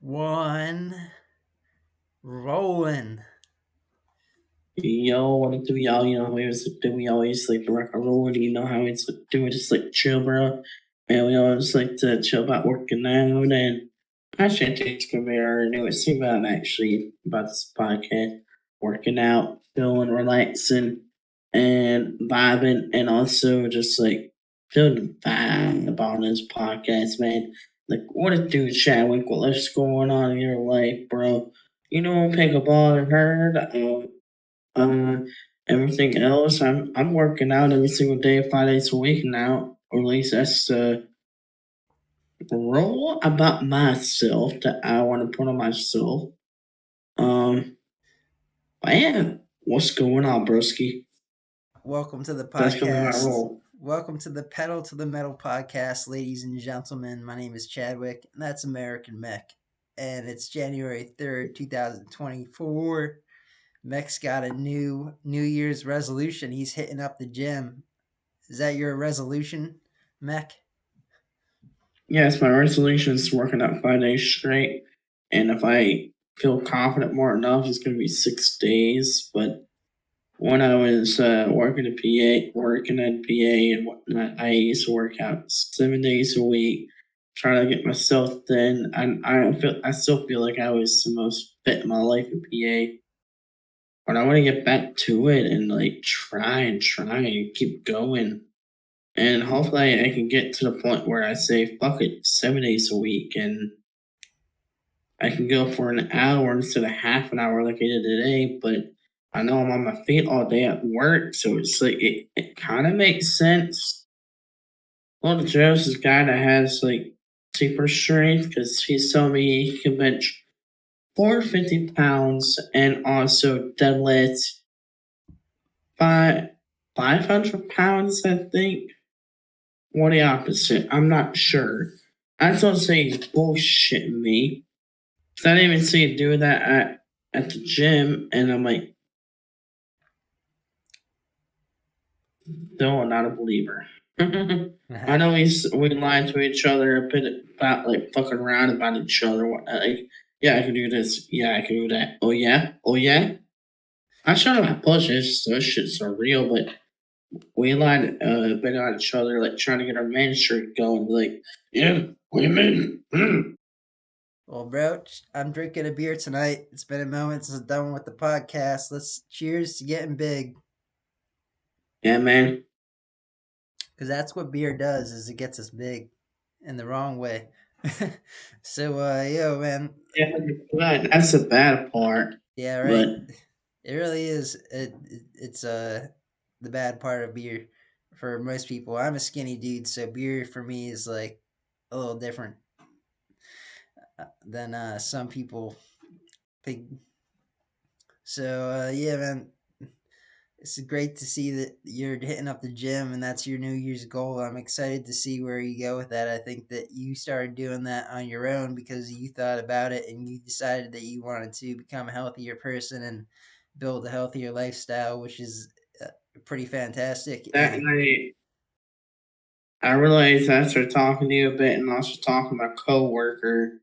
One. Rolling. Yo, what do y'all? We always like to rock and roll. And you know how it's do it just like chill, bro. And we always like to chill about working out. And actually, I think it's gonna be our newest thing about this podcast: working out, chilling, relaxing, and vibing, and also just like feeling the vibe on this podcast, man. Like, what it do, Chadwick? What's going on in your life, bro? You know, pick up all I heard. Uh, Everything else, I'm working out every single day, 5 days a week now. Or at least that's the role about myself that I want to put on myself. Um, but yeah, what's going on, broski? Welcome to the That's gonna be my podcast. role. Welcome to the Pedal to the Metal podcast, ladies and gentlemen. My name is Chadwick, and that's American Mech. And it's January 3rd, 2024. Mech's got a New Year's resolution. He's hitting up the gym. Is that your resolution, Mech? Yes, my resolution is working out 5 days straight, and if I feel confident more enough, it's gonna be 6 days. But when I was working at PA and whatnot, I used to work out 7 days a week, trying to get myself thin. I still feel like I was the most fit in my life in PA, but I want to get back to it and like try and keep going. And hopefully I can get to the point where I say, fuck it, 7 days a week, and I can go for an hour instead of half an hour like I did today, but I know I'm on my feet all day at work, so it's like it kind of makes sense. Well, Joe's this guy that has like super strength because he's telling me he can bench 450 pounds and also deadlift 500 pounds, I think. Or the opposite, I'm not sure. I don't say he's bullshitting me. Cause I didn't even see him do that at the gym, and I'm like, no, I'm not a believer. I know we lied to each other a bit about like fucking around about each other. Like, yeah, I can do this. Yeah, I can do that. Oh yeah, oh yeah. I showed him my pushes, so this shit's so real. But we lied a bit on each other, like trying to get our man shirt going. Like, yeah, women. Well, bro, I'm drinking a beer tonight. It's been a moment since I'm done with the podcast. Let's cheers to getting big. Yeah, man. Because that's what beer does, is it gets us big in the wrong way. So, yo, man. Yeah, but that's the bad part. Yeah, right. But It really is. It's the bad part of beer for most people. I'm a skinny dude, so beer for me is like a little different than some people think. So, yeah, man. It's great to see that you're hitting up the gym and that's your New Year's goal. I'm excited to see where you go with that. I think that you started doing that on your own because you thought about it and you decided that you wanted to become a healthier person and build a healthier lifestyle, which is pretty fantastic. that night, I realized after talking to you a bit and also talking to my coworker,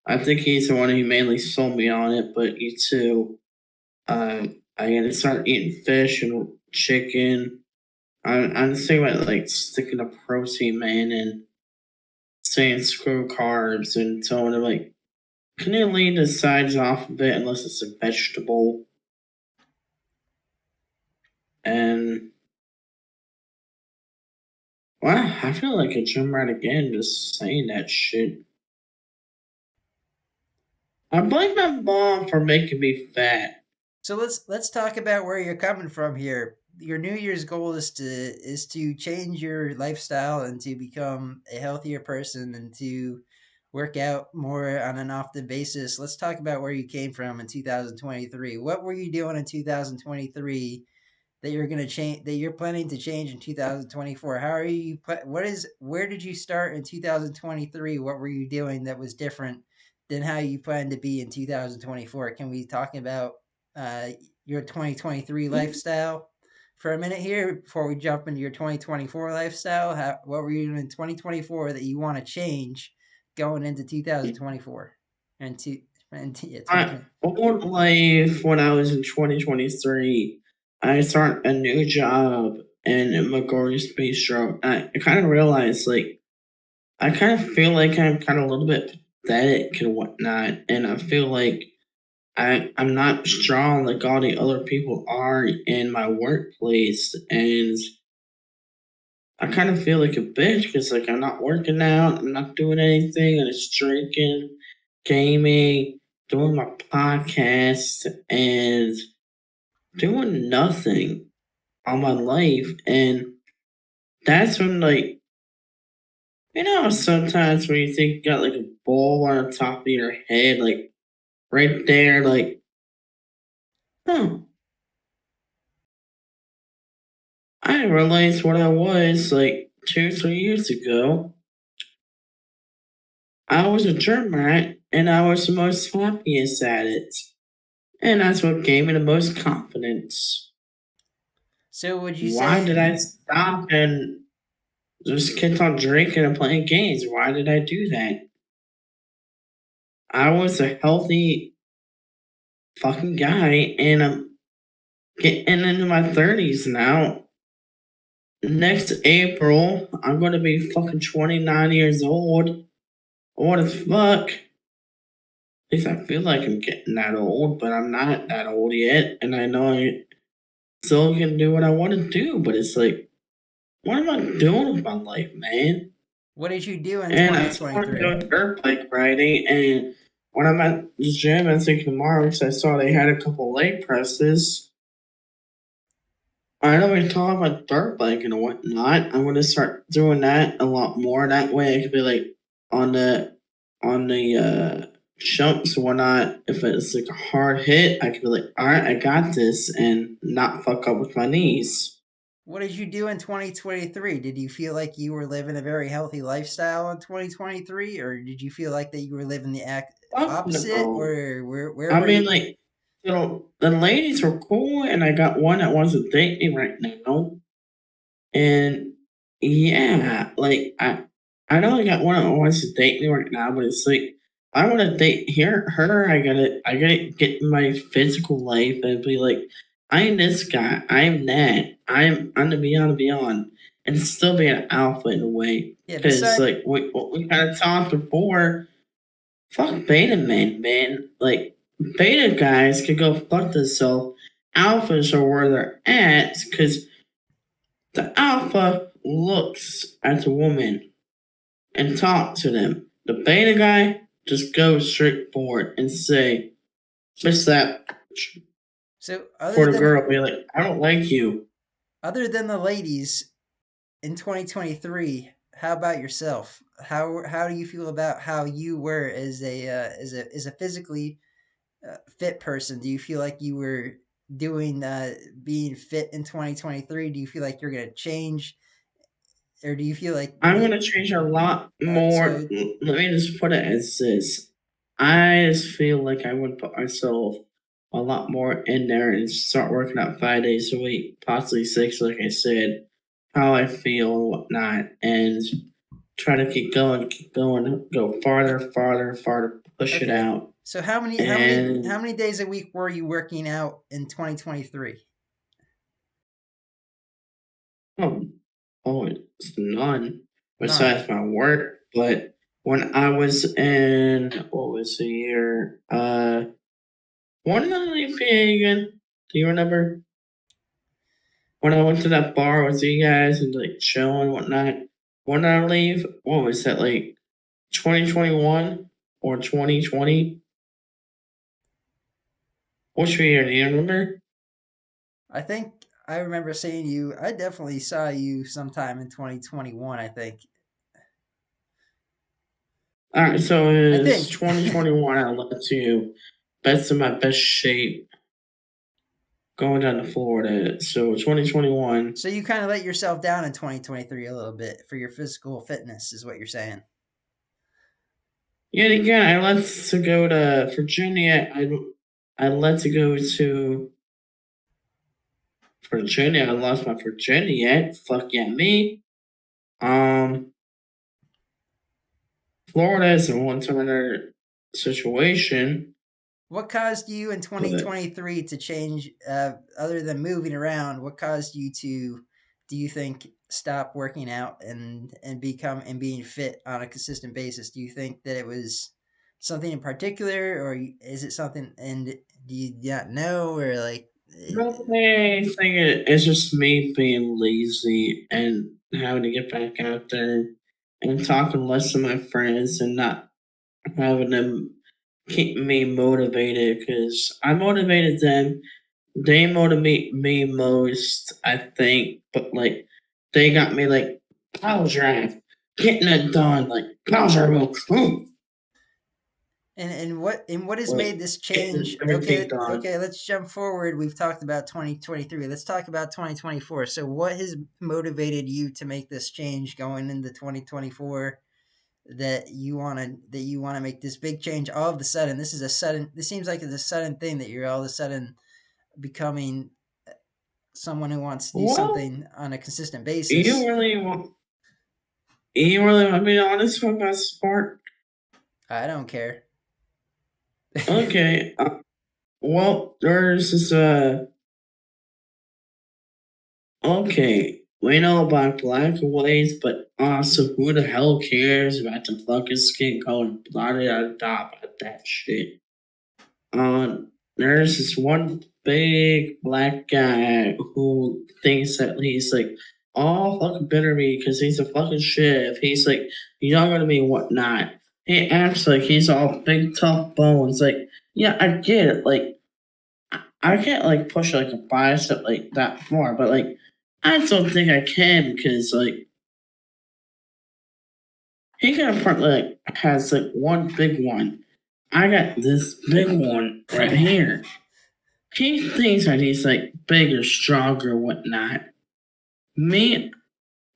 I think he's the one who mainly sold me on it, but you too. I got to start eating fish and chicken. I'm just thinking about like sticking to protein, man, and saying screw carbs and telling him like, can you leave the sides off a bit unless it's a vegetable? And wow, I feel like a gym rat again just saying that shit. I blame my mom for making me fat. So let's talk about where you're coming from here. Your New Year's goal is to change your lifestyle and to become a healthier person and to work out more on an often basis. Let's talk about where you came from in 2023. What were you doing in 2023 that you're going to change that you're planning to change in 2024? How are you where did you start in 2023? What were you doing that was different than how you plan to be in 2024? Can we talk about uh, your 2023 lifestyle for a minute here before we jump into your 2024 lifestyle? What were you doing in 2024 that you want to change going into 2024? And two, yeah, I 2020. old life when I was in 2023, I start a new job in McGordy's Bistro. I kind of realized, like, I kind of feel like I'm kind of a little bit pathetic and whatnot, and I feel like I'm not strong like all the other people are in my workplace, and I kind of feel like a bitch because like I'm not working out, I'm not doing anything, and it's drinking, gaming, doing my podcast, and doing nothing on my life. And that's when like sometimes when you think you got like a ball on the top of your head, like right there, like, huh, I realized what I was like 2, 3 years ago. I was a germ rat and I was the most happiest at it. And that's what gave me the most confidence. So would you Why say did I stop and just keep on drinking and playing games? Why did I do that? I was a healthy fucking guy and I'm getting into my 30s now. Next April, I'm gonna be fucking 29 years old. What the fuck? At least I feel like I'm getting that old, but I'm not that old yet. And I know I still can do what I want to do, but it's like, what am I doing with my life, man? what did you do in And I still want to 2023? go dirt bike riding. And when I'm at the gym, I think tomorrow, because I saw they had a couple leg presses. I know we talk about dirt biking and whatnot. I'm gonna start doing that a lot more. That way, I could be like on the jumps and whatnot. If it's like a hard hit, I could be like, all right, I got this, and not fuck up with my knees. What did you do in 2023? Did you feel like you were living a very healthy lifestyle in 2023, or did you feel like that you were living the Fuck opposite, no. or where I were mean, you? like, the ladies were cool, and I got one that wants to date me right now. And yeah, like I know I got one that wants to date me right now, but it's like I want to date her. I gotta get in my physical life and be like, I am this guy. I am that. I'm the beyond beyond, and still be an alpha in a way. Yeah, Because beside like what we kind of talked before, fuck beta men, man. Like beta guys can go fuck themselves. Alphas are where they're at because the alpha looks at the woman and talks to them. The beta guy just goes straight forward and say, "Miss that," so for the girl. Be like, "I don't like you." other than the ladies in 2023, how about yourself? How do you feel about how you were as a physically fit person? Do you feel like you were doing being fit in 2023? Do you feel like you're going to change, or do you feel like I'm gonna change a lot more. so Let me just put it as this: I just feel like I would put myself a lot more in there and start working out 5 days a week, possibly six, like I said, how I feel and whatnot, and try to keep going, go uh, farther, farther, farther, push it okay. out. So how And many days a week were you working out in 2023? oh, oh, it's none None. besides my work. But when I was in, what was the year? When did I leave PA again? Do you remember? When I went to that bar with you guys and like chilling and whatnot. When did I leave? What was that, like 2021 or 2020? Which year? Do you remember? I think I remember seeing you. I definitely saw you sometime in 2021, I think. All right, so it I is think. 2021. I left you best in my best shape going down to Florida. So 2021. So you kind of let yourself down in 2023 a little bit for your physical fitness is what you're saying. Yet again, I left to go to Virginia. I left to go to Virginia. I lost my Virginia yet. Fuck yeah, me. Um, Florida is the one time situation, What caused you in but 2023 to change, other than moving around? What caused you to, do you think, stop working out and become and being fit on a consistent basis? Do you think that it was something in particular, or is it something, and do you not know, or like, I think it's just me being lazy and having to get back out there and talking less to my friends and not having them keep me motivated because I motivated them. They motivate me most, I think, but like they got me like power drive, getting it done, like power drive, and what has made like this getting change? everything Okay, done. okay, let's jump forward. We've talked about 2023. Let's talk about 2024. So what has motivated you to make this change going into 2024, that you want to make this big change all of the sudden? This seems like it's a sudden thing that you're all of a sudden becoming someone who wants to do Well, something on a consistent you basis. really want you really want me to be honest with my sport? I don't care. Okay. Well, there's this okay, we know about black-and-whites, but also who the hell cares about the fucking skin color blotted on top of that shit? There's this one big black guy who thinks that he's like all fucking bitter at me because he's a fucking chef. He's like younger than me and whatnot. He acts like he's all big tough bones. Like, yeah, I get it. Like, I can't like push like a bicep like that far, but like I don't think I can because like he got a front like has like one big one. I got this big one right here. He thinks that he's like bigger, stronger, whatnot. Me,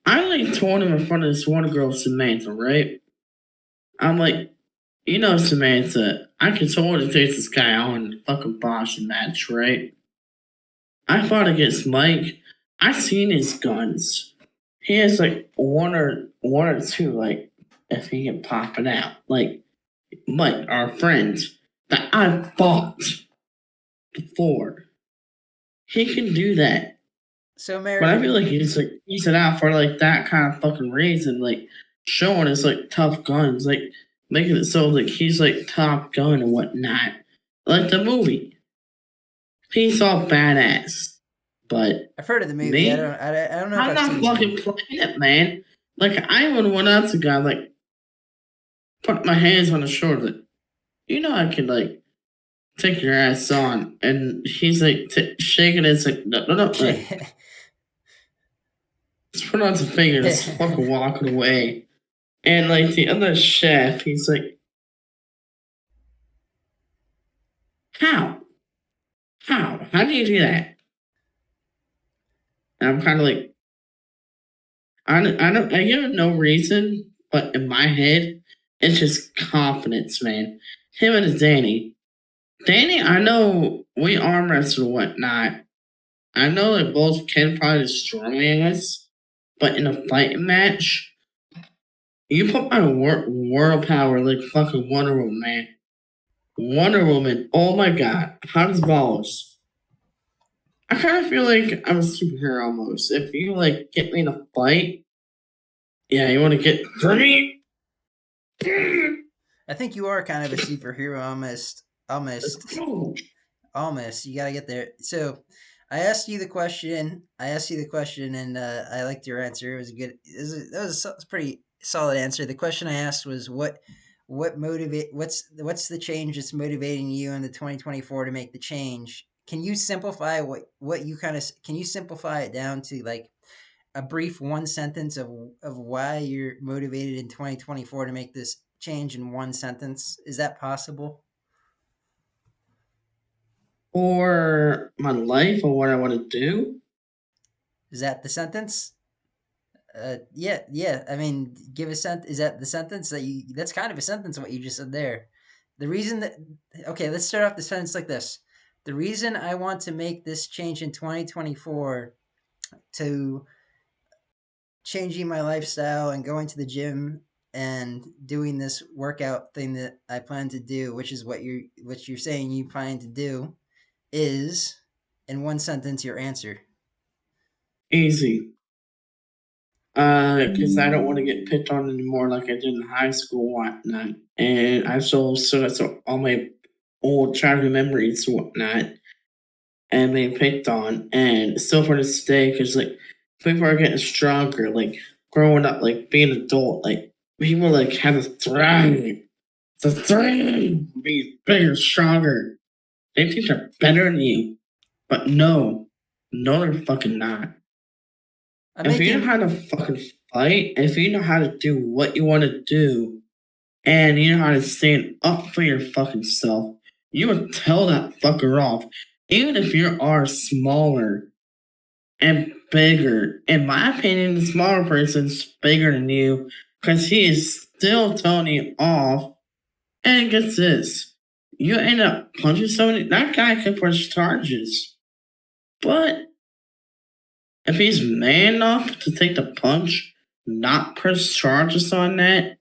I like told him in front of this one girl, Samantha, right? I'm like, Samantha, I can totally take this guy on in a fucking boxing match, right? I fought against Mike. I seen his guns. He has like one or two, like if he can pop it out. Like Mike, our friend that I fought before. He can do that. So, But I Mary, feel like he's it out for like that kind of fucking reason, like showing his like tough guns, like making it so like he's like Top Gun and whatnot. Like the movie. He's all badass. But I've heard of the movie. I don't. me, I don't know if I'm I've not seen the fucking movie. playing it, man. Like I would went out to guy like put my hands on his shoulder, like, I could like take your ass on, and he's like shaking his like no no no like just put on some fingers, fucking walking away. And like the other chef, he's like, how? How do you do that? And I'm kind of like, I give it no reason, but in my head, it's just confidence, man. Him and Danny. Danny, I know we arm wrestle and whatnot. I know that both can probably destroy us, but in a fighting match, you put my world power like fucking Wonder Woman, man. Wonder Woman, oh my god, hot as balls. I kind of feel like I'm a superhero almost. If you like get me in a fight, yeah, you want to get for me? I think you are kind of a superhero, almost, Let's almost, go. almost. You got to get there. So, I asked you the question. And I liked your answer. It was a good. That was a pretty solid answer. The question I asked was what's the change that's motivating you in the 2024 to make the change? Can you simplify what you kind of can you simplify it down to like a brief one sentence of why you're motivated in 2024 to make this change in one sentence? Is that possible? For my life or what I want to do, Is that the sentence? Yeah, yeah. I mean, give a sent. Is that the sentence that you? That's kind of a sentence. What you just said there. The reason that. Okay, let's start off the sentence like this. The reason I want to make this change in 2024 to changing my lifestyle and going to the gym and doing this workout thing that I plan to do, which is what you're saying you plan to do, is in one sentence your answer. Easy. Because I don't want to get picked on anymore like I did in high school and whatnot. And I still got all my old childhood memories and whatnot and being picked on. And still for this day, because like people are getting stronger, like growing up, like being an adult, like people like have a thrive. The thrive, be bigger, stronger. They think they're better than you. But no, they're fucking not. I'm If you know making how to fucking fight, if you know how to do what you want to do, and you know how to stand up for your fucking self, you would tell that fucker off. Even if you are smaller and bigger. In my opinion, the smaller person's bigger than you because he is still telling you off. And get this. You end up punching somebody, that guy can press charges. But if he's man enough to take the punch, not press charges on that,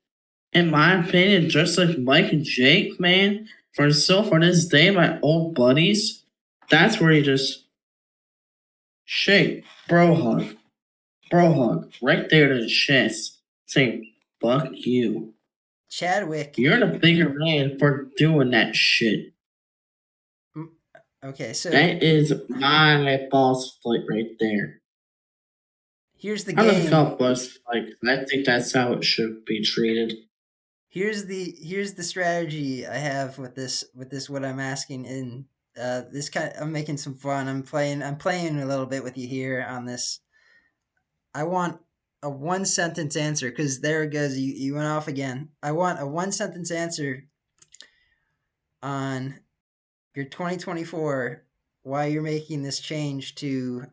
in my opinion, just like Mike and Jake, man, for this day, my old buddies, that's where you just shake, bro hug, right there to the chest, saying, fuck you. Chadwick. You're the bigger man for doing that shit. Mm, Okay, so That is my boss fight right there. here's the I love game. call boss fight. I think that's how it should be treated. Here's the strategy I have with this what I'm asking in this kind. I'm making some fun. I'm playing a little bit with you here on this. I want a one sentence answer because there it goes. You went off again. I want a one sentence answer on your 2024, why you're making this change to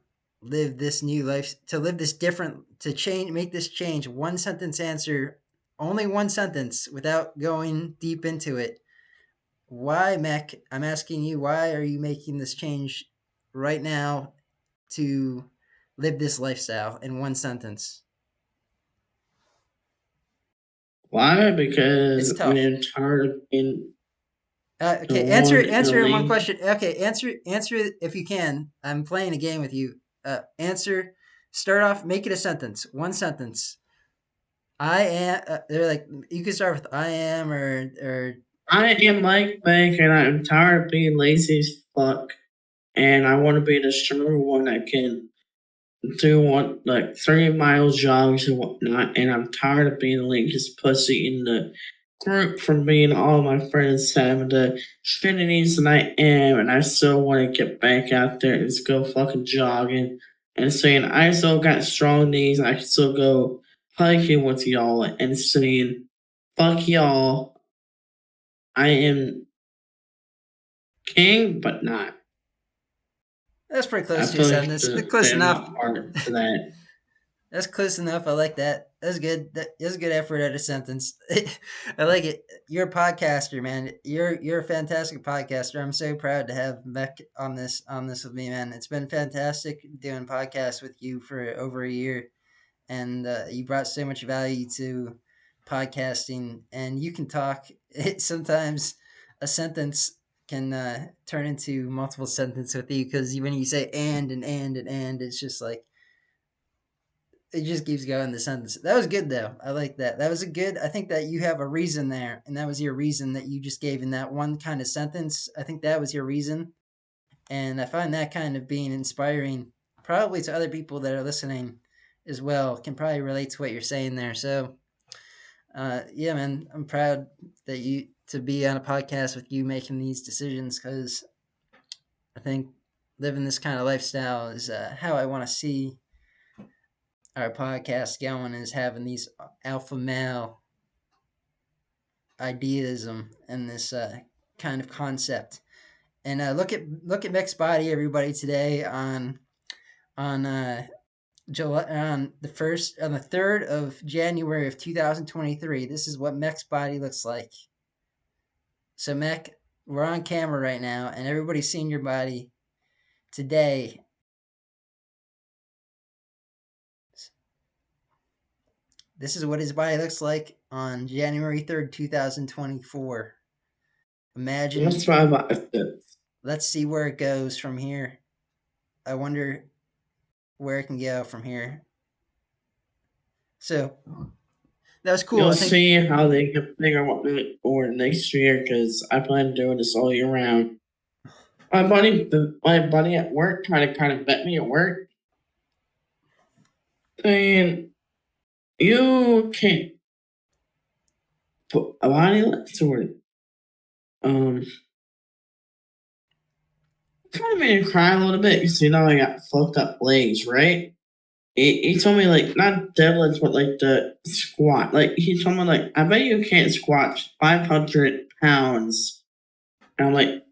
live this new life, to live this different, to change, make this change. One sentence answer, only one sentence without going deep into it. Why, Mech? I'm asking you, why are you making this change right now to live this lifestyle in one sentence? Why? It's Because tough. I'm tired of being the Okay, answer one it. in the Answer it in one league. question. Okay, answer it if you can. I'm playing a game with you. Answer. Start off. Make it a sentence. One sentence. I am. They're like you can start with I am or I am Mike Bank and I'm tired of being lazy as fuck. And I want to be the stronger one that can do one like 3 mile jogs and whatnot. And I'm tired of being the laziest pussy in the group from being all my friends having the shenanigans than I am, and I still want to get back out there and just go fucking jogging and saying I still got strong knees and I can still go hiking with y'all and saying fuck y'all, I am king but not. that's pretty I close to a feel like sentence. Close there's enough. not art to that. That's close enough. I like that. That's good. That's a good effort at a sentence. I like it. You're a podcaster, man. You're a fantastic podcaster. I'm so proud to have Mech on this with me, man. It's been fantastic doing podcasts with you for over a year, and you brought so much value to podcasting. And you can talk. Sometimes a sentence can turn into multiple sentences with you because when you say and, it's just like it just keeps going the sentence. That was good though. I like that. That was a good. I think that you have a reason there, and that was your reason that you just gave in that one kind of sentence. I think that was your reason, and I find that kind of being inspiring, probably to other people that are listening as well. Can probably relate to what you're saying there. So, yeah, man, I'm proud that you to be on a podcast with you making these decisions because I think living this kind of lifestyle is how I want to see our podcast going is having these alpha male idealism and this kind of concept. And look at Mick's body, everybody, today on July on the 3rd of January of 2023. This is what Mech's body looks like. So Mech, we're on camera right now, and everybody's seeing your body today. This is what his body looks like on January 3rd, 2024. Imagine. That's my biceps. Let's see where it goes from here. I wonder where it can go from here. So that was cool. You'll I think. see how they get bigger or next year because I plan on doing this all year round. My buddy at work kind of bet me at work, saying you can't put a body left to it. Kind of made me cry a little bit because I got fucked up legs, right? He told me like not deadlifts, but like the squat. Like he told me like I bet you can't squat 500 pounds. And I'm like,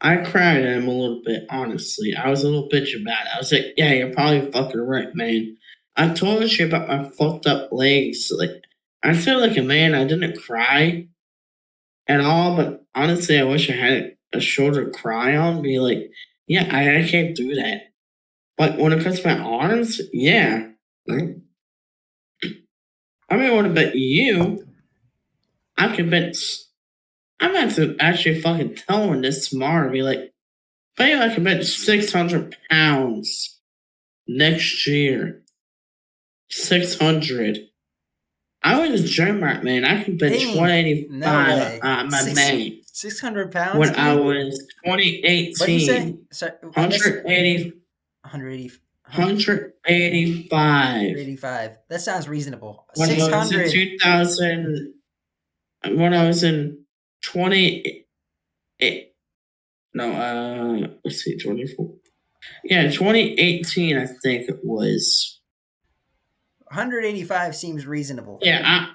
I cried at him a little bit. Honestly, I was a little bitch about it. I was like, yeah, you're probably fucking right, man. I told you about my fucked up legs. Like I feel like a man. I didn't cry at all, but honestly, I wish I had a shoulder to cry on. Be like, yeah, I can't do that. But when it comes to my arms, yeah. I mean, want to bet you, I can bet. I'm about to actually fucking tell him this tomorrow. Be like, bet you I can bet 600 pounds next year. 600. I was a gym rat, man. I can bench Dang, no 185 way. my man 600 pounds, when I dude. was What do you say? 2018. Sorry, I missed 180, 180, 185. 185. That sounds reasonable. When I was in 600. 2000, when I was in 20, no, let's see, 24. Yeah, 2018, I think it was. 185 seems reasonable. Yeah,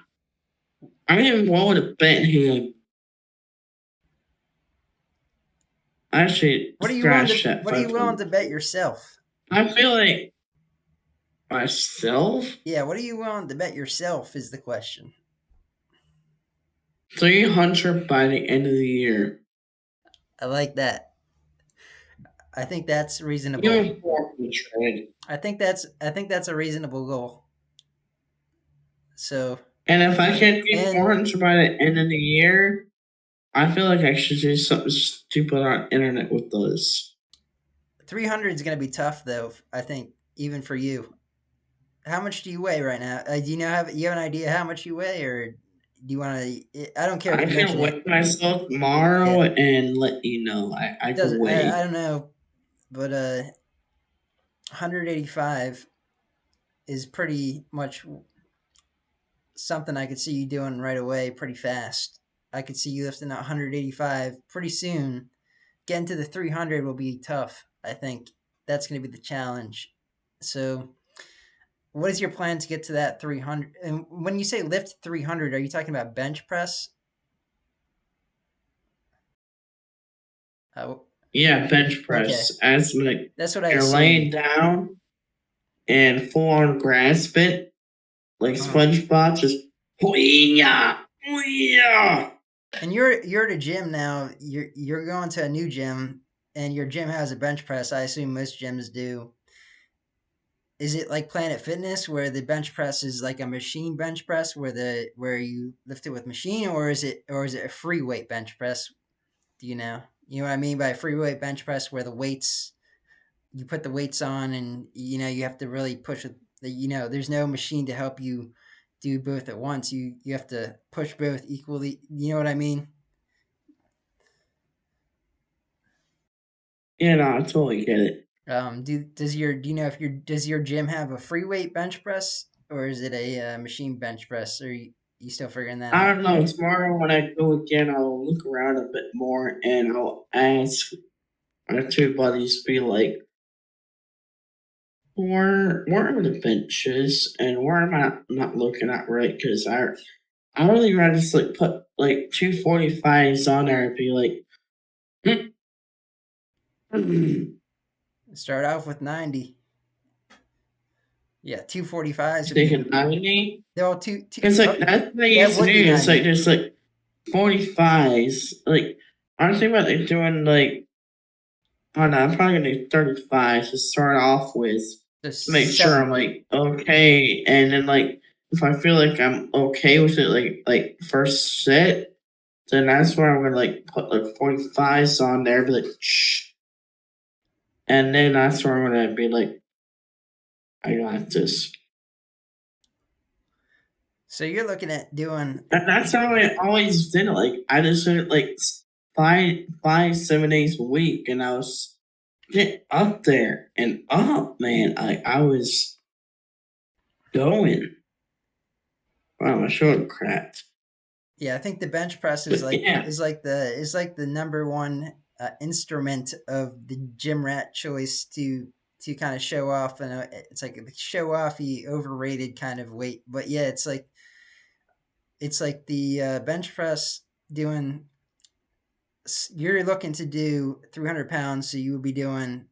I didn't want to bet him. Actually, What are you willing scratch to that What are you willing 500. to bet yourself? I feel like myself, Yeah, what are you willing to bet yourself is the question. 300 by the end of the year. I like that. I think that's reasonable. Even 400. I think that's a reasonable goal. So, And if I can't get and 400 by the end of the year, I feel like I should do something stupid on internet with those. 300 is going to be tough though, I think, even for you. How much do you weigh right now? Do you have an idea how much you weigh, or do you want to? I don't care if I you can mention weigh it. myself tomorrow Yeah, and let you know. I can doesn't. I weigh. don't know, but 185 is pretty much something I could see you doing right away, pretty fast. I could see you lifting out 185 pretty soon. Getting to the 300 will be tough. I think that's going to be the challenge. So, what is your plan to get to that 300? And when you say lift 300, are you talking about bench press? Uh, Yeah, bench okay, press. As like that's what I you're laying assumed. down and full on grasp it, like Uh-huh. SpongeBob, just hoo-yah, hoo-yah. And you're at a gym now. You're going to a new gym, and your gym has a bench press. I assume most gyms do. Is it like Planet Fitness where the bench press is like a machine bench press where you lift it with machine, or is it a free weight bench press? Do you know? You know what I mean by a free weight bench press where the weights you put the weights on and you have to really push it. There's no machine to help you do both at once. You have to push both equally. You know what I mean? You know, I totally get it. Do you know if does your gym have a free weight bench press or is it a machine bench press? Or you still figuring that I out? don't know. Tomorrow when I go again, I'll look around a bit more and I'll ask my two buddies, be like, where are the benches and where am I not looking at right? Because I really rather just like put like 245s on there and be like, Start off with 90. Yeah, 245s would be taking 90. they're all two. Because like Oh, that's what I that used to do. would be It's like 90. there's like 45s. Like I was thinking about like doing like I don't know, I'm probably gonna do 35s to start off with. to make sure I'm Selling weight. like okay, and then like if I feel like I'm okay with it, like first set, then that's where I'm gonna like put like 45s on there, be like, shh, and then that's where I'm gonna be like, I got this. So you're looking at doing And that's how I always did it. Like I just did it like 5, 7 days a week, and I was getting up there and up, man. I was going. Wow, my shoulder cracked. yeah, I think the bench press But yeah, is like the number one instrument of the gym rat choice to kind of show off, and it's like a show offy overrated kind of weight. But yeah, it's like the bench press doing you're looking to do 300 pounds, so you would be doing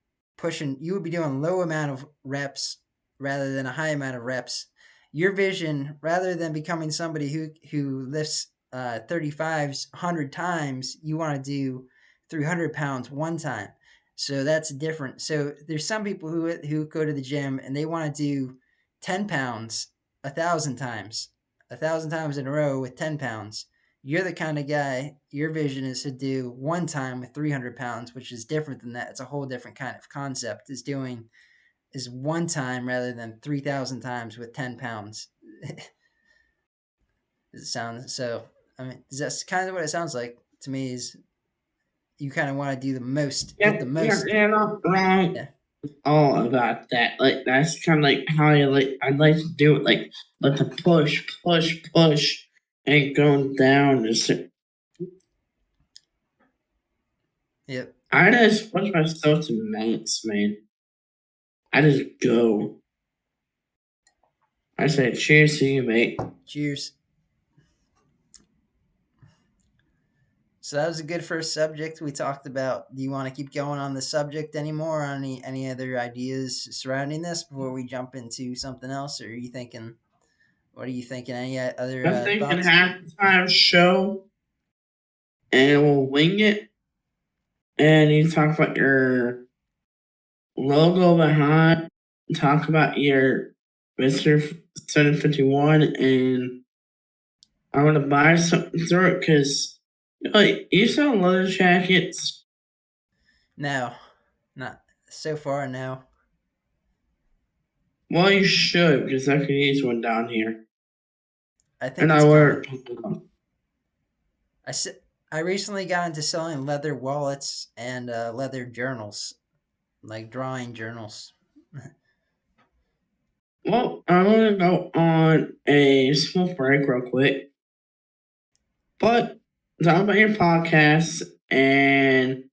you would be doing low amount of reps rather than a high amount of reps. Your vision, rather than becoming somebody who lifts 35s 100 times, you want to do 300 pounds one time. So that's different. So there's some people who go to the gym and they want to do 10 pounds 1,000 times, 1,000 times in a row with 10 pounds. You're the kind of guy, your vision is to do one time with 300 pounds, which is different than that. It's a whole different kind of concept. Is one time rather than 3,000 times with 10 pounds. It sounds so. I mean, that's kind of what it sounds like to me. Is you kind of want to do the most, get yeah, the yeah, most. you're not wrong Yeah. all about that. Like that's kind of like how I like. I'd like to do it. Like the push, push, push, and going down. Yep. I just push myself to max, man. I just go. I say, cheers to you, mate. Cheers. So that was a good first subject we talked about. Do you want to keep going on the subject anymore? On any other ideas surrounding this before we jump into something else? Or are you thinking? What are you thinking? Any other I'm thinking thoughts? halftime show, and we'll wing it. And you talk about your logo behind. Talk about your Mister 751, and I want to buy something through it because like you sell leather jackets. No, not so far. No, Well, you should because I could use one down here, I think and I it's wear coming. it. I s- I recently got into selling leather wallets and leather journals, like drawing journals. Well, I'm gonna go on a small break real quick, but talk about your podcast and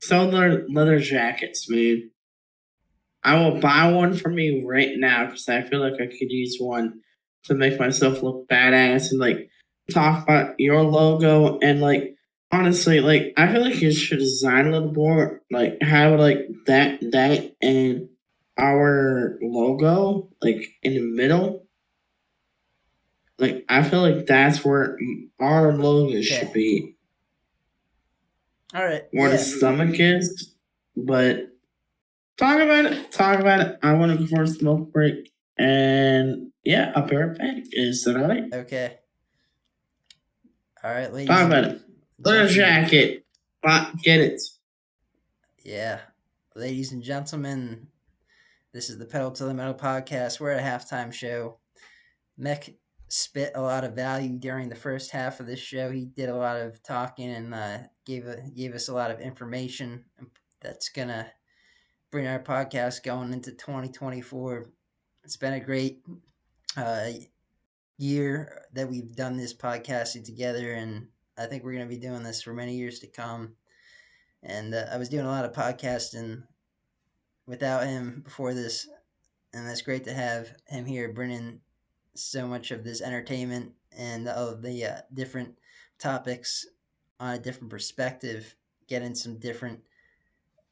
sell leather jackets, man. I will buy one for me right now because I feel like I could use one to make myself look badass and like talk about your logo and like honestly, like I feel like you should design a little more, like have like that and our logo like in the middle. Like I feel like that's where our logo should Okay. be, All right. where the Yeah. stomach is. But talk about it. Talk about it. I want to go for a smoke break. And yeah, I'll be right back. Is that all right? Okay. All right, ladies Talk and about it. Leather gentlemen. jacket. Get it. Yeah, ladies and gentlemen. This is the Pedal to the Metal podcast. We're at a halftime show. Mech spit a lot of value during the first half of this show. He did a lot of talking and gave us a lot of information that's gonna bring our podcast going into 2024. It's been a great uh, year that we've done this podcasting together, and I think we're gonna be doing this for many years to come. And I was doing a lot of podcasting without him before this, and it's great to have him here bringing so much of this entertainment and of the different topics on a different perspective, getting some different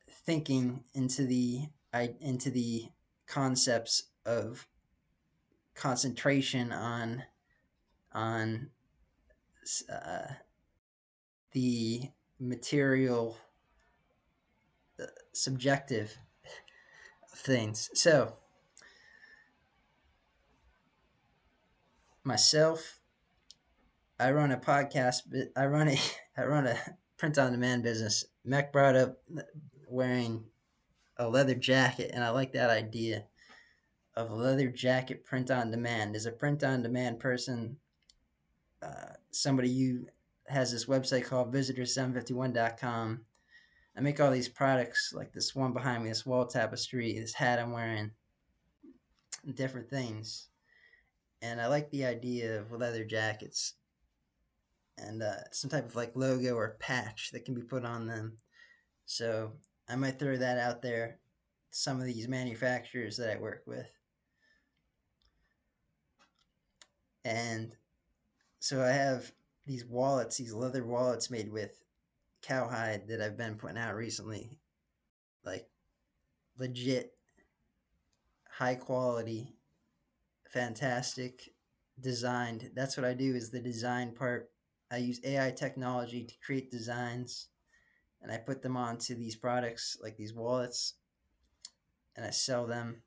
thinking into the concepts of concentration on uh, the material subjective things. So myself, I run a podcast. I run a I run a print on demand business. Mac brought up wearing a leather jacket, and I like that idea of a leather jacket print on demand. As a print on demand person, somebody who has this website called visitor751.com. I make all these products like this one behind me, this wall tapestry, this hat I'm wearing, different things. And I like the idea of leather jackets and some type of like logo or patch that can be put on them. So I might throw that out there to some of these manufacturers that I work with. And so I have these wallets, these leather wallets made with cowhide that I've been putting out recently. Like legit, high quality, fantastic, designed. That's what I do is the design part. I use AI technology to create designs and I put them onto these products like these wallets and I sell them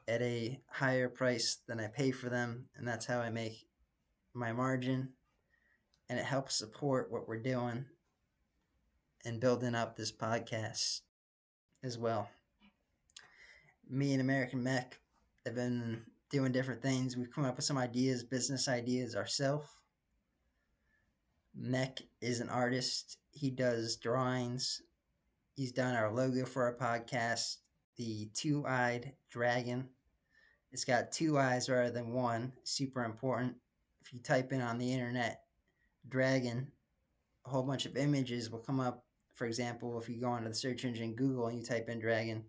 at a higher price than I pay for them, and that's how I make my margin, and it helps support what we're doing and building up this podcast as well. Me and American Mech have been doing different things. We've come up with some ideas, business ideas ourselves. Mech is an artist. He does drawings. He's done our logo for our podcast, the two-eyed dragon. It's got two eyes rather than one. Super important. If you type in on the internet dragon, a whole bunch of images will come up. For example, if you go onto the search engine Google and you type in dragon,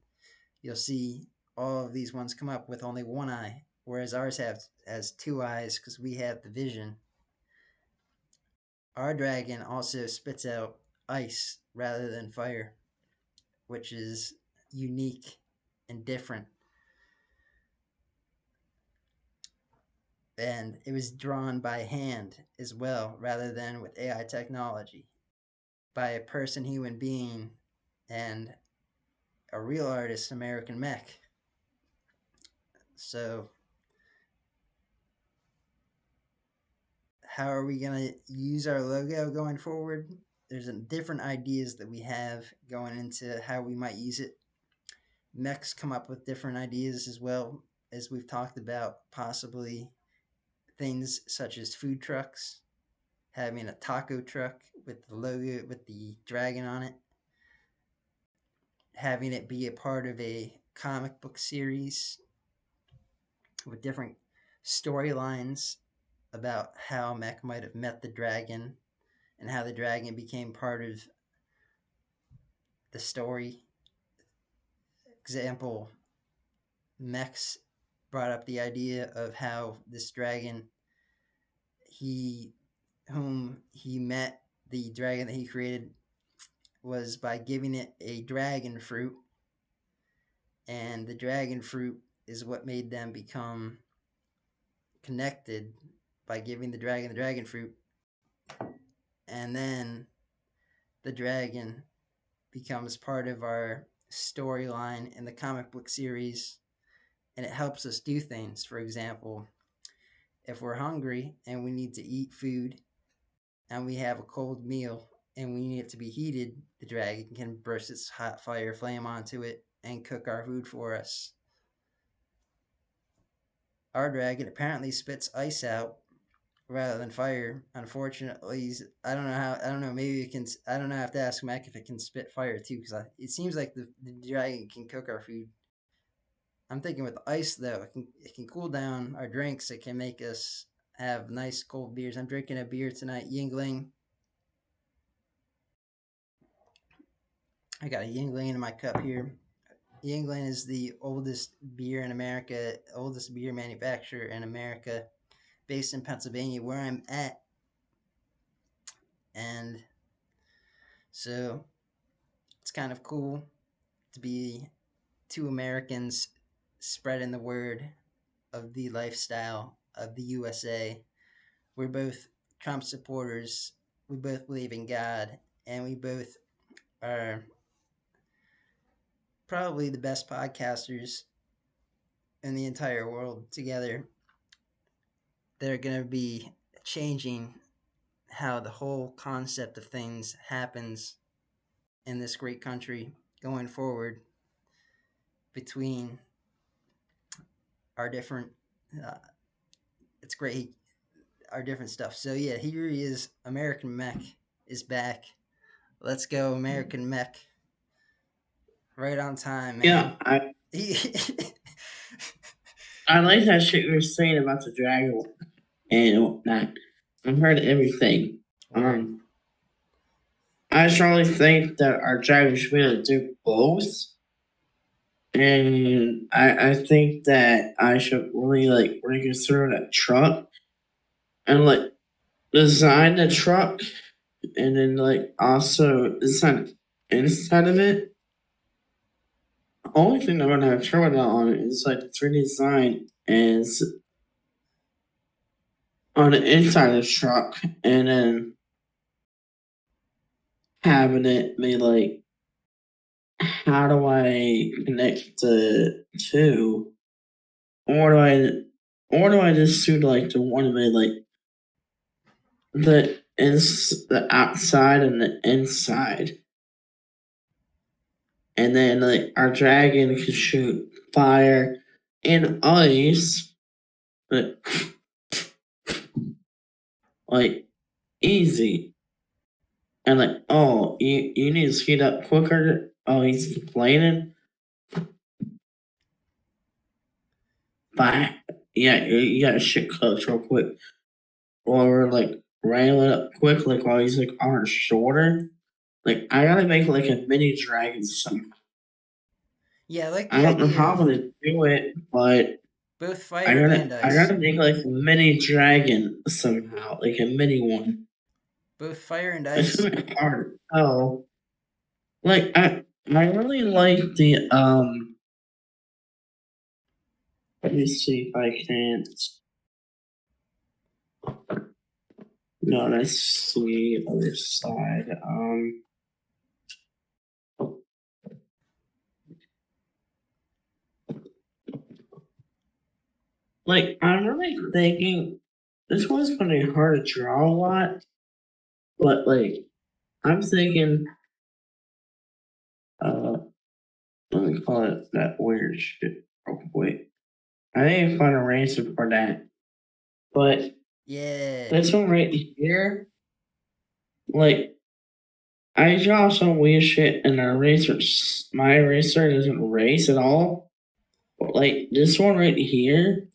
you'll see all of these ones come up with only one eye, whereas ours has two eyes because we have the vision. Our dragon also spits out ice rather than fire, which is unique and different. And it was drawn by hand as well, rather than with AI technology, by a person, human being, and a real artist, American Mech. So, how are we going to use our logo going forward? There's different ideas that we have going into how we might use it. Mechs come up with different ideas as well, as we've talked about, possibly things such as food trucks, having a taco truck with the logo, with the dragon on it, having it be a part of a comic book series with different storylines about how Mech might have met the dragon and how the dragon became part of the story. Example, Mech's brought up the idea of how this dragon, he whom he met, the dragon that he created, was by giving it a dragon fruit, and the dragon fruit is what made them become connected by giving the dragon fruit, and then the dragon becomes part of our storyline in the comic book series, and it helps us do things. For example, if we're hungry and we need to eat food and we have a cold meal and we need it to be heated, the dragon can burst its hot fire flame onto it and cook our food for us. Our dragon apparently spits ice out rather than fire. Unfortunately, I don't know how. I don't know. Maybe it can. I don't know. I have to ask Mac if it can spit fire too, because it seems like the dragon can cook our food. I'm thinking with ice though, it can cool down our drinks. It can make us have nice cold beers. I'm drinking a beer tonight, Yingling. I got a Yingling in my cup here. Yingling is the oldest beer in America, oldest beer manufacturer in America, based in Pennsylvania, where I'm at. And so it's kind of cool to be two Americans spreading the word of the lifestyle of the USA. We're both Trump supporters. We both believe in God, and we both are probably the best podcasters in the entire world together. They're going to be changing how the whole concept of things happens in this great country going forward between our different. Uh, it's great, our different stuff. So yeah, here he is. American Mech is back. Let's go, American Mech. Right on time, Yeah, man. I like that shit you were saying about the dragon and whatnot. I've heard everything. Word. Um, I strongly think that our dragon should be able to do both. And I think that I should really like reconsider that truck and like design the truck and then like also design inside of it. The only thing I'm gonna have trouble on is like the 3D design is on the inside of the truck and then having it be like how do I connect the two? Or do I just do like the one of it like the outside and the inside? And then like our dragon can shoot fire and ice, but like easy. And like, oh, you need to speed up quicker. Oh, he's complaining. But yeah, you gotta shit close real quick. Or like rail it up quick, like while he's like on our shoulder. Like I gotta make like a mini dragon somehow. Yeah, I like I the don't know idea how I'm of gonna do it, but both fire and I ice. gotta make like a mini dragon somehow, like a mini one. Both fire and It's ice. gonna be hard. Oh, like I really like the Let me see if I can. No, let's see other side. Like I'm really thinking this one's gonna be hard to draw a lot, but like I'm thinking, uh, let me call it that weird shit real quick. I need to find a razor for that. But Yeah. this one right here, like I draw some weird shit and my eraser doesn't erase at all. But like this one right here,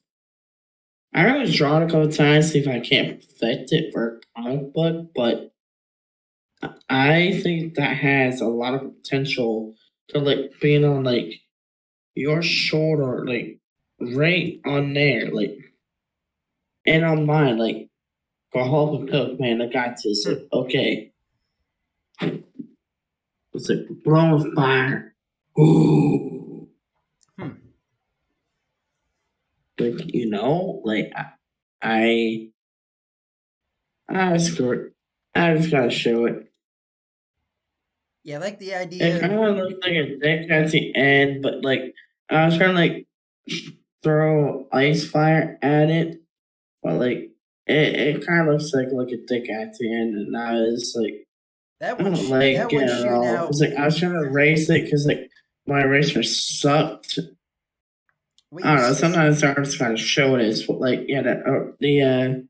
I always draw it a couple times, see if I can't perfect it for a comic book, but I think that has a lot of potential to like being on like your shoulder, like right on there, like and on mine, like for Hulk and Cook, man, I got this. Hmm. Like, okay, it's like blowing fire. Ooh, Hmm. like like I, screw it. I just gotta show it. Yeah, I like the It idea kind of. of looks like a dick at the end, but like I was trying to like throw ice fire at it, but like it kind of looks like a dick at the end, and I was like I don't That like it one at shooting all. out. Cause like I was trying to erase it because like my eraser sucked. What I you don't know. see? Sometimes I just gotta show it as like yeah the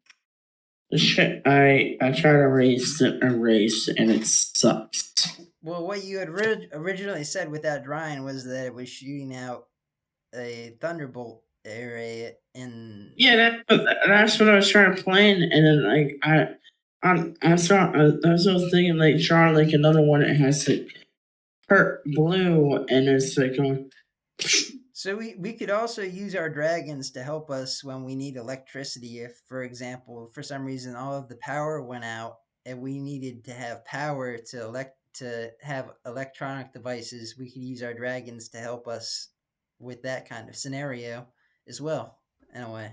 shit I try to erase and it sucks. Well, what you had originally said with that drawing was that it was shooting out a thunderbolt area in. Yeah, that's what I was trying to plan, and then like I saw I was also thinking like drawing like another one that has like hurt blue, and it's like going So we could also use our dragons to help us when we need electricity. If, for example, for some reason all of the power went out and we needed to have power to have electronic devices, we could use our dragons to help us with that kind of scenario as well. In a way,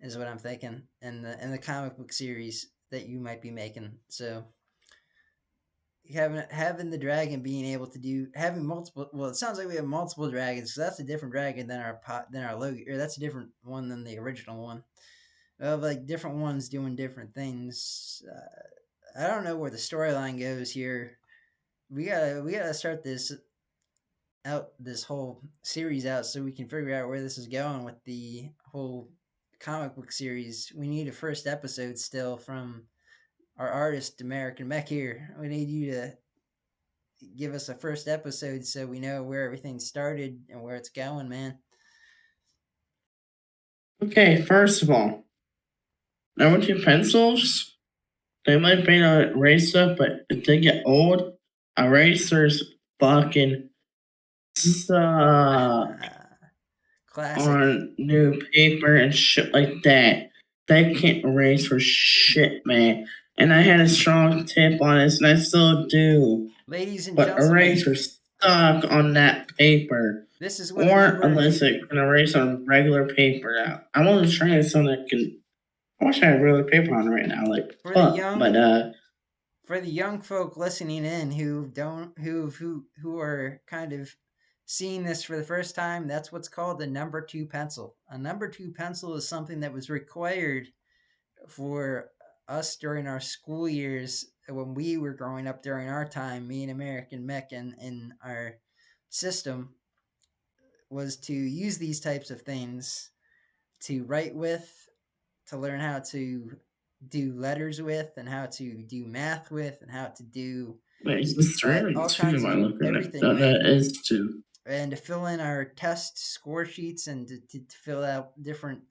is what I'm thinking, in the comic book series that you might be making. So having the dragon being able to do having multiple. Well, it sounds like we have multiple dragons. So that's a different dragon than our pot than our Loki, or that's a different one than the original one. Of like different ones doing different things. I don't know where the storyline goes here. We gotta start this whole series out so we can figure out where this is going with the whole comic book series. We need a first episode still from our artist American Mech here. We need you to give us a first episode so we know where everything started and where it's going, man. Okay, first of all, number two pencils. They might be a eraser, but if they get old, erasers fucking suck Classic. on new paper and shit like that. They can't erase for shit, man. And I had a strong tip on this, and I still do. Ladies and But gentlemen, erasers stuck on that paper. this is what a Or number unless it can erase on regular paper out. I want to try something that can. I wish I had regular paper on right now, like for the fuck. But young for the young folk listening in who don't who are kind of seeing this for the first time. That's what's called a number two pencil. A number two pencil is something that was required for us during our school years when we were growing up during our time, me and American Mech and in our system, was to use these types of things to write with, to learn how to do letters with, and how to do math with, and how to do wait, is this three all two? kinds Am of I looking at everything that? with, That is two. and to fill in our test score sheets and to fill out different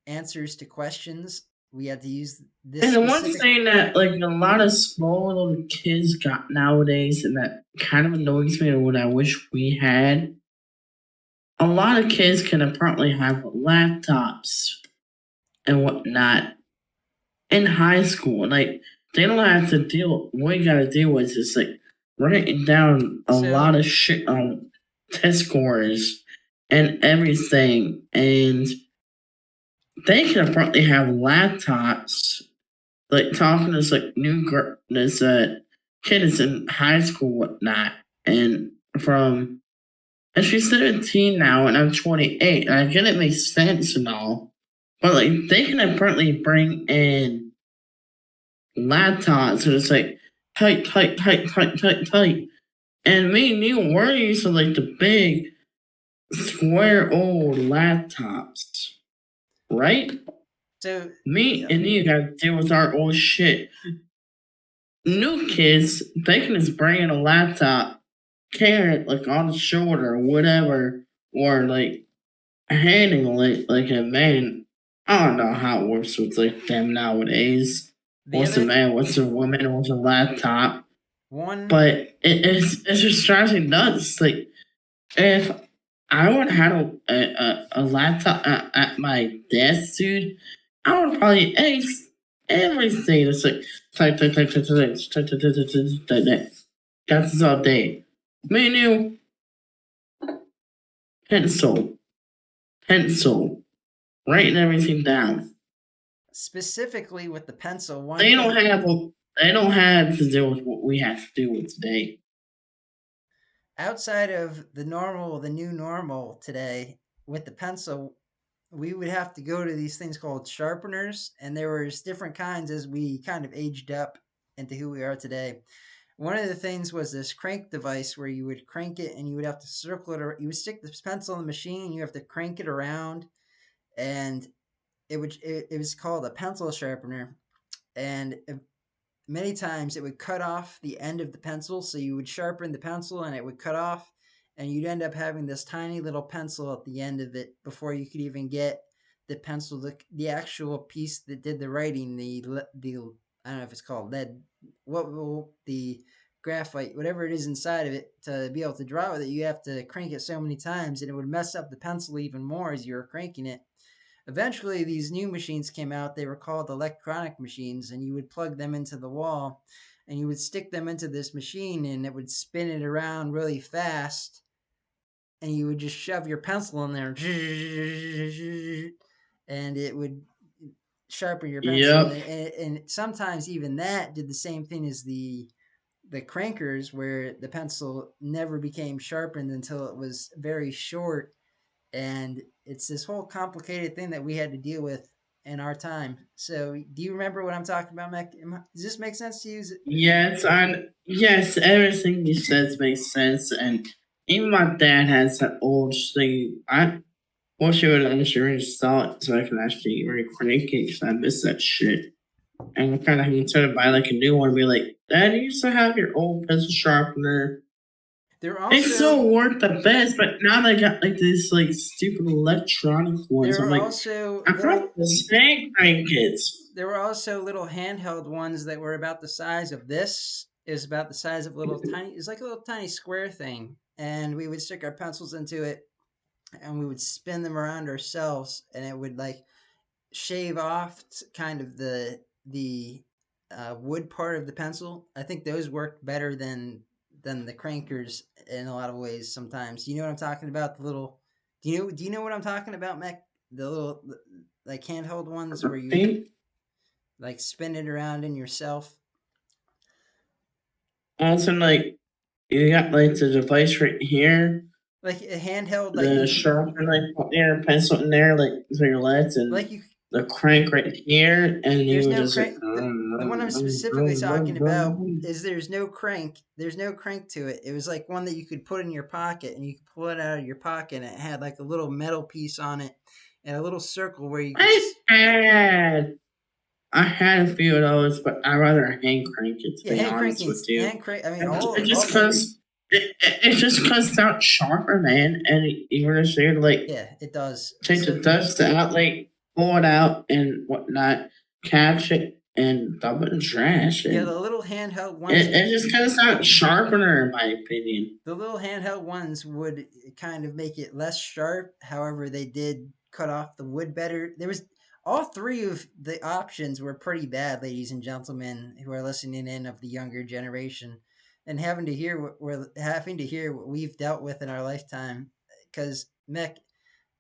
answers to questions. We had to use this And the one specific. thing that like a lot of small little kids got nowadays, and that kind of annoys me, and what I wish we had, a lot of kids can apparently have laptops and whatnot in high school. Like they don't have to deal. What you got to deal with is like writing down a lot So of shit on test scores and everything, and they can apparently have laptops. Like talking to this like new girl, this kid is in high school, whatnot, and from and she's 17 now, and I'm 28, and I get it makes sense and all, but like they can apparently bring in laptops, and it's like tight, and me and you were used to like the big square old laptops, right? so Me yeah. and you got to deal with our old shit. New kids, they can just bring in a laptop, carry it like on the shoulder or whatever, or like handle it like a man. I don't know how it works with like them nowadays. The What's a other man? What's a woman? What's a laptop? one, But it's just drives me nuts. Like if I would have a laptop at my desk, dude, I would probably ace everything. It's like type. That's this all day. Menu, pencil, pencil, writing everything down. specifically with the pencil, one They don't thing have they don't have to deal with what we have to deal with today. outside of the new normal today with the pencil, we would have to go to these things called sharpeners, and there was different kinds as we kind of aged up into who we are today. One of the things was this crank device where you would crank it and you would have to circle it, or you would stick the pencil in the machine, you have to crank it around, and it was called a pencil sharpener, and many times it would cut off the end of the pencil, so you would sharpen the pencil and it would cut off, and you'd end up having this tiny little pencil at the end of it before you could even get the pencil, the actual piece that did the writing, the I don't know if it's called lead, what will the graphite, whatever it is inside of it, to be able to draw with it. You have to crank it so many times, and it would mess up the pencil even more as you were cranking it. Eventually, these new machines came out. They were called electronic machines, and you would plug them into the wall and you would stick them into this machine and it would spin it around really fast. And you would just shove your pencil in there and it would sharpen your pencil. Yep. And sometimes even that did the same thing as the the crankers where the pencil never became sharpened until it was very short, and it's this whole complicated thing that we had to deal with in our time. So, do you remember what I'm talking about, Mac? Does this make sense to you? Yes, and yes, everything you said makes sense. And even my dad has that old thing. I wish you would actually reinstall it so I can actually recrank it because I miss that shit. And I kind of considered to buy like a new one and be like, Dad, you used to have your old pencil sharpener. There They also still work the best, but now they got like these like stupid electronic ones. there I'm are like, also I thought little the snake crank it. there were also little handheld ones that were about the size of this. Is about the size of a little tiny. It's like a little tiny square thing, and we would stick our pencils into it, and we would spin them around ourselves, and it would like shave off kind of the wood part of the pencil. I think those work better than the crankers in a lot of ways. Sometimes, you know what I'm talking about? The little. Do you know what I'm talking about, Mac? The little like handheld ones where you Think like spin it around in yourself. also like you got like the device right here, Like a handheld, like the sharpener like put your pencil in there, like for your leads, like and you. the crank right here, and There's you no just like. crank. The one I'm specifically talking about is there's no crank. There's no crank to it. It was like one that you could put in your pocket, and you could pull it out of your pocket, and it had like a little metal piece on it and a little circle where you could. I had I had a few of those, but I rather hand crank it to Yeah, be hand honest cranking. with you. Hand crank. I mean, It all just makers. cause it just comes out sharper, man, and you're just here to like Yeah, it does. take the So dust out, like pull it out and whatnot, catch it and dump it in trash, yeah, and the little handheld ones. it just comes out sharpener in my opinion. The little handheld ones would kind of make it less sharp. However, they did cut off the wood better. There was all three of the options were pretty bad, ladies and gentlemen who are listening in of the younger generation, and having to hear what we've dealt with in our lifetime. Because Mech,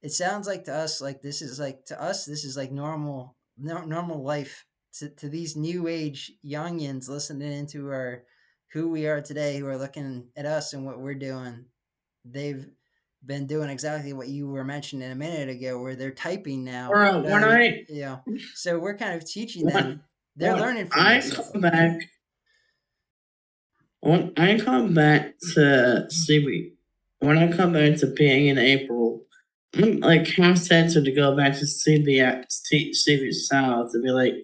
it sounds like to us like this is like to us this is like normal normal life to these new age youngins listening into our who we are today, who are looking at us and what we're doing. They've been doing exactly what you were mentioning a minute ago, where they're typing now Or rather so we're kind of teaching them. when They're when learning from I us. come back when I come back to CB, when I come back to PA in April, I'm like half tempted to go back to CB South to be like,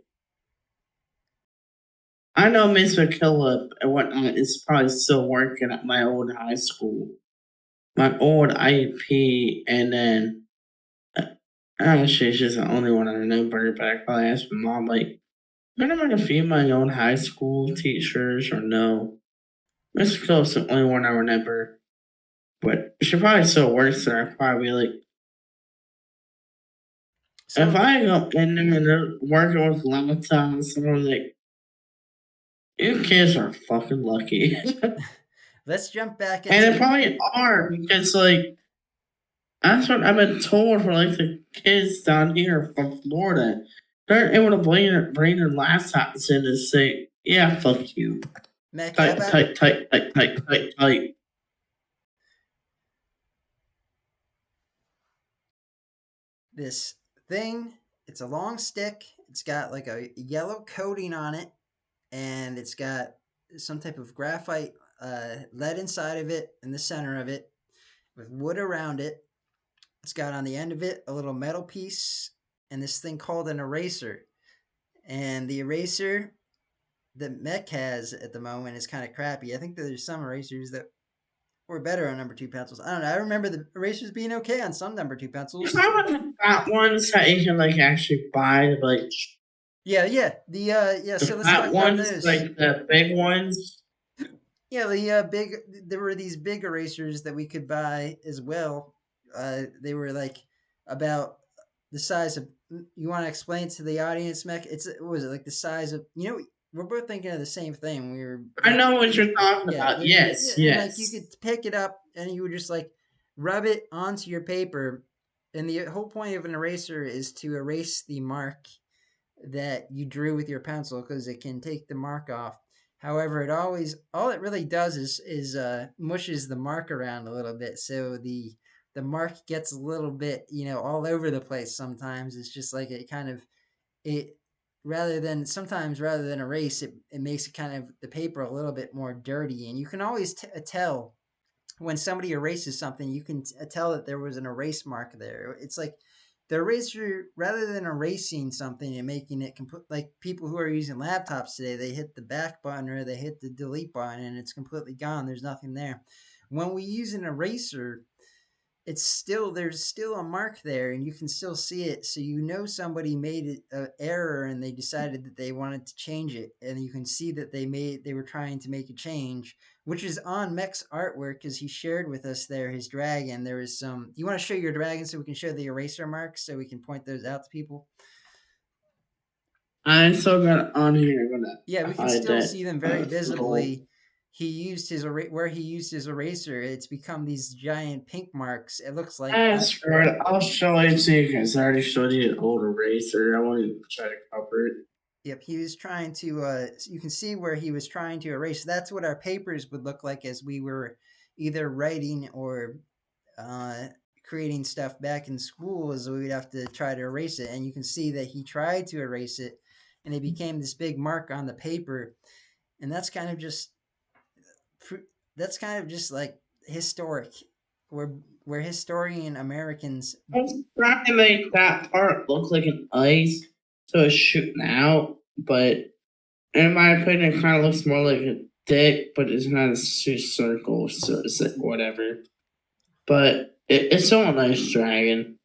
I know Miss McKillop and whatnot is probably still working at my old high school, my old IEP, and then she's just the only one I remember. But I probably asked my mom like, "Are there a few of my old high school teachers or no?" Miss McKillop's the only one I remember. But she probably still works there. I probably like if So I go in there and they're working with laptops, I'm like, you kids are fucking lucky. And let's jump back they into probably are because like that's what I've been told for like the kids down here from Florida. They're able to bring their laptops in and say, yeah, fuck you. Mech. How Type, about type, type, type, type, type, type. this thing? It's a long stick. It's got like a yellow coating on it, and it's got some type of graphite lead inside of it in the center of it with wood around it. It's got on the end of it a little metal piece and this thing called an eraser. And the eraser that Mech has at the moment is kind of crappy. I think that there's some erasers that were better on number two pencils. I don't know. I remember the erasers being okay on some number two There's pencils. not like fat ones that you can like actually buy, like Yeah, yeah. the So let's fat talk about ones, those. like the big ones. Yeah, the big. There were these big erasers that we could buy as well. They were like about the size of. You want to explain to the audience, Mech? What was it like the size of? We're both thinking of the same thing. We were I like, know what you're talking yeah, about. Yes, and like you yes. could pick it up and you would just like rub it onto your paper. And the whole point of an eraser is to erase the mark that you drew with your pencil because it can take the mark off. However, it always all it really does is mushes the mark around a little bit, so the mark gets a little bit all over the place. Sometimes it's just like it kind of it rather than erase it makes it kind of the paper a little bit more dirty, and you can always tell when somebody erases something, you can tell that there was an erase mark there. It's like the eraser, rather than erasing something and making it complete, like people who are using laptops today, they hit the back button or they hit the delete button and it's completely gone. There's nothing there. When we use an eraser, it's still there's still a mark there and you can still see it, so somebody made an error and they decided that they wanted to change it, and you can see that they were trying to make a change, which is on Mech's artwork because he shared with us there his dragon. There is some You want to show your dragon so we can show the eraser marks so we can point those out to people? I still got on here. I'm Yeah, we gonna can hide still that see them very photo. visibly. Where he used his eraser, it's become these giant pink marks. It looks like That's screw it. I'll show it to you because I already showed you an old eraser. I want to try to cover it. Yep, he was trying to. You can see where he was trying to erase. That's what our papers would look like as we were either writing or uh, creating stuff back in school. As we'd have to try to erase it, and you can see that he tried to erase it, and it became this big mark on the paper. And that's kind of just like historic. We're historian Americans. I was trying to make that part look like an ice, so it's shooting out. But in my opinion, it kind of looks more like a dick, but it's not a circle, so it's like whatever. But it's still a nice dragon.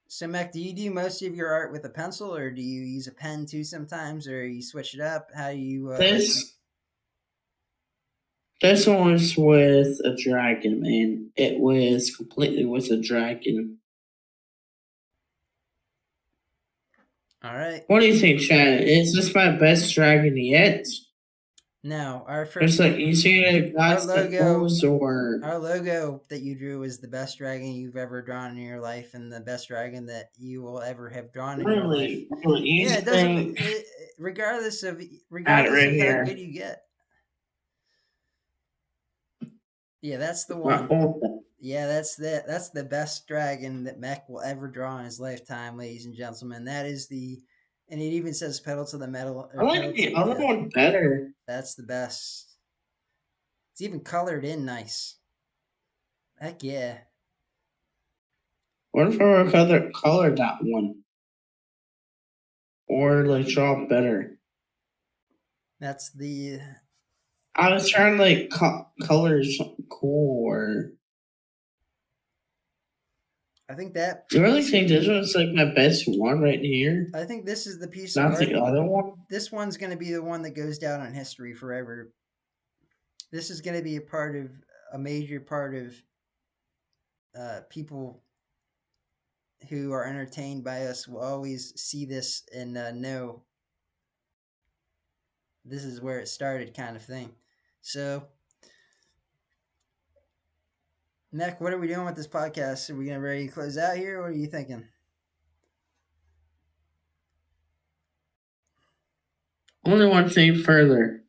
So, Mac, do you do most of your art with a pencil, or do you use a pen too sometimes, or you switch it up? How do you like to? This this one was with a dragon, man. It was completely with a dragon. All right. What do you think, Chad? Is this my best dragon yet? Now, It's like you see it our got the logo, moves or our logo that you drew is the best dragon you've ever drawn in your life, and the best dragon that you will ever have drawn in your life. really Yeah, you it doesn't. think at it Regardless right of how good here. you get. Yeah, that's the My one. old Yeah, that's the best dragon that Mech will ever draw in his lifetime, ladies and gentlemen. And it even says pedal to the metal I or like pedal to the the other yeah. one better. That's the best. It's even colored in nice. Heck yeah. What if I were color that one? Or like draw better? That's the I was trying to like color something cool or I think that do you really piece of think this one's like my best one right here? I think this is the piece of Not the art. other one? This one's going to be the one that goes down in history forever. This is going to be a major part of people who are entertained by us will always see this and know this is where it started, kind of thing. So, Nick, what are we doing with this podcast? Are we gonna ready to close out here? What are you thinking? Only one thing further.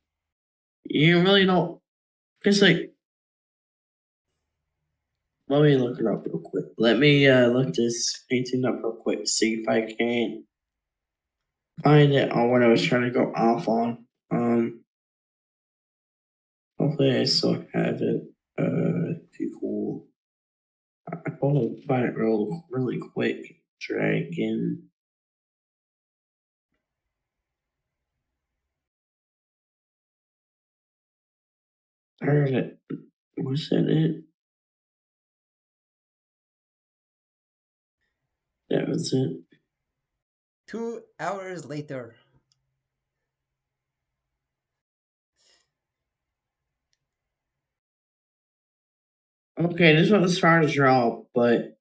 You really don't because like let me look it up real quick. Let me look this painting up real quick, see if I can find it on what I was trying to go off on. Hopefully I still have it. People, I want to find it really quick. Dragon. I heard it. Was that it? That was it. 2 hours later. Okay, this was hard to draw, but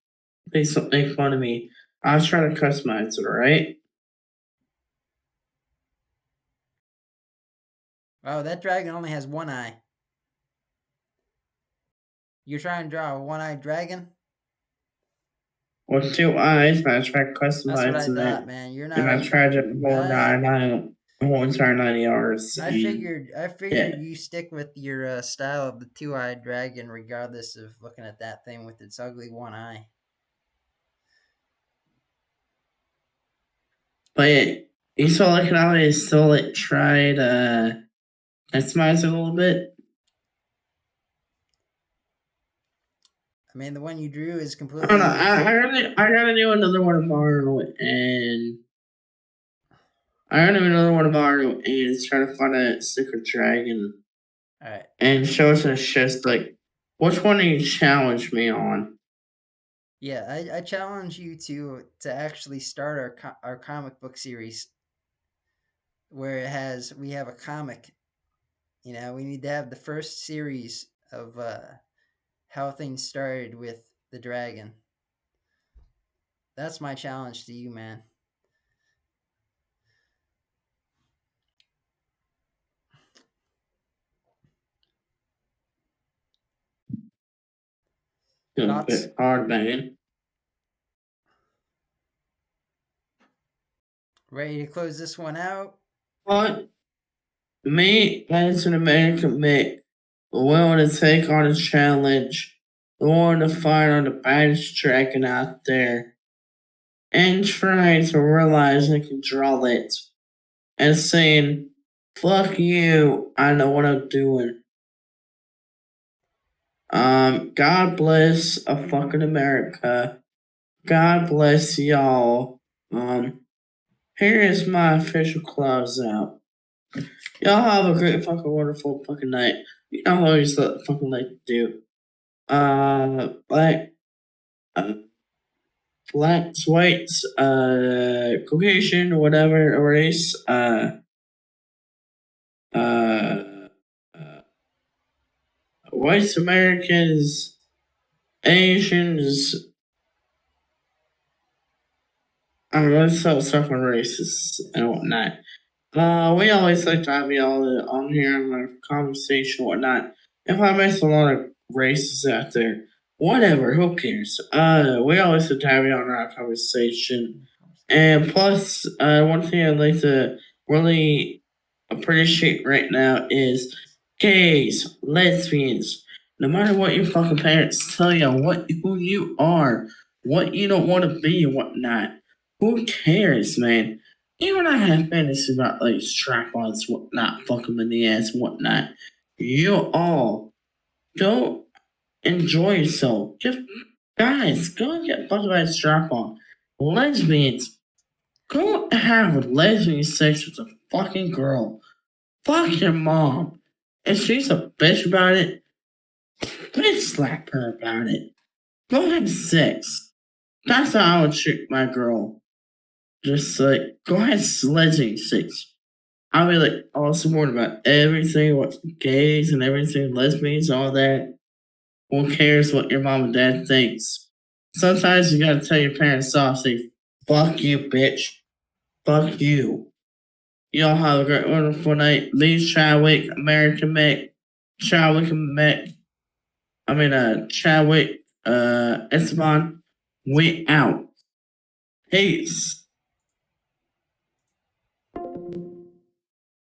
please don't make fun of me. I was trying to customize it, alright? Oh, that dragon only has one eye. You're trying to draw a one-eyed dragon? With two eyes, but I tried That's what I customizing thought, it. man. You're not And I a. tried to pull I nine out. the whole entire 9 yards. And I yeah, figured you stick with your style of the two-eyed dragon, regardless of looking at that thing with its ugly one eye. but you saw like how I still like tried customize it a little bit. I mean, the one you drew is I don't know. completely. I gotta do another one tomorrow, and I gotta do another one tomorrow, and try to find a secret dragon All right. and show us a just like which one do you challenge me on? Yeah, I challenge you to actually start our comic book series where we have a comic. You know, we need to have the first series of how things started with the dragon. That's my challenge to you, man. A Thoughts? bit hard, man. Ready to close this one out? But me as an American mate, willing to take on a challenge, willing to fight on the baddest dragon out there, and trying to realize I can draw it, and saying, "Fuck you, I know what I'm doing." God bless a fucking America. God bless y'all. Here is my official closeout. Y'all have a great fucking wonderful fucking night. You know how I always fucking like to do. Black, uh, blacks, whites, Caucasian, whatever race, uh, uh, whites, Americans, Asians. I don't know, let's start on races and whatnot. We always like to have y'all on here in our conversation, whatnot. If I miss a lot of races out there, whatever, who cares? We always like to have you on our conversation. And plus, one thing I'd like to really appreciate right now is gays, lesbians. No matter what your fucking parents tell you, who you are, what you don't want to be, and whatnot. Who cares, man? Even I have fantasies about like strap-ons, whatnot, fuck them in the ass, whatnot. You all go enjoy yourself. Just guys, go and get fucked by a strap-on. Lesbians, go have lesbian sex with a fucking girl. Fuck your mom. If she's a bitch about it, bitch slap her about it. Go have sex. That's how I would treat my girl. Just like, go ahead lesbian sex. I'll be like all support about everything, what gays and everything, lesbians, all that. Who cares what your mom and dad thinks? Sometimes you gotta tell your parents off, say, fuck you, bitch. Fuck you. Y'all have a great, wonderful night. Leave Chadwick, American Mick, Chadwick Mick. Chadwick, Esteban. We out. Peace.